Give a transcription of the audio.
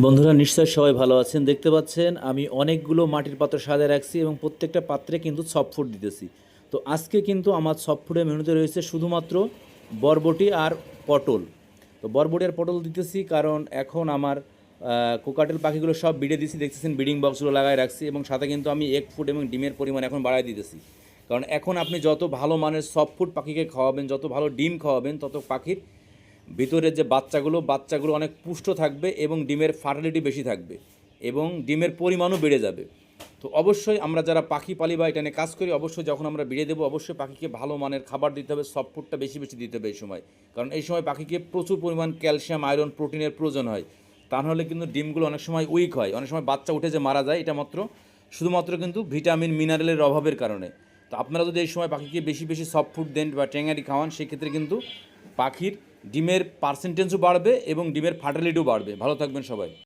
বন্ধুরা নিশ্চয়ই সবাই ভালো আছেন। দেখতে পাচ্ছেন আমি অনেকগুলো মাটির পাত্র সাজায় রাখছি এবং প্রত্যেকটা পাত্রে কিন্তু সফট ফুড দিতেছি। তো আজকে কিন্তু আমার সফট ফুডের মেনুতে রয়েছে শুধুমাত্র বরবটি আর পটল। তো বরবটি আর পটল দিতেছি কারণ এখন আমার কোকাটেল পাখিগুলো সব বিড়ে দিছি, দেখতেছেন ব্রিডিং বক্সগুলো লাগায় রাখছি এবং সাথে কিন্তু আমি এগ ফুড এবং ডিমের পরিমাণ এখন বাড়ায় দিতেছি। কারণ এখন আপনি যত ভালো মানের সফট ফুড পাখিকে খাওয়াবেন, যত ভালো ডিম খাওয়াবেন, তত পাখির ভিতরের যে বাচ্চাগুলো অনেক পুষ্ট থাকবে এবং ডিমের ফার্টিলিটি বেশি থাকবে এবং ডিমের পরিমাণও বেড়ে যাবে। তো অবশ্যই আমরা যারা পাখি পালি বা এটা নিয়ে কাজ করি, অবশ্যই যখন আমরা বিড়ে দেবো অবশ্যই পাখিকে ভালো মানের খাবার দিতে হবে, সফট ফুডটা বেশি বেশি দিতে হবে এই সময়। কারণ এই সময় পাখিকে প্রচুর পরিমাণ ক্যালসিয়াম, আয়রন, প্রোটিনের প্রয়োজন হয়। তা নাহলে কিন্তু ডিমগুলো অনেক সময় উইক হয়, অনেক সময় বাচ্চা উঠে যে মারা যায়, এটা শুধুমাত্র কিন্তু ভিটামিন মিনারেলের অভাবের কারণে। তো আপনারা যদি এই সময় পাখিকে বেশি বেশি সফট ফুড দেন বা ট্যাঙারি খাওয়ান, সেক্ষেত্রে কিন্তু পাখির ডিমের পার্সেন্টেজও বাড়বে এবং ডিমের ফার্টিলিটিও বাড়বে। ভালো থাকবেন সবাই।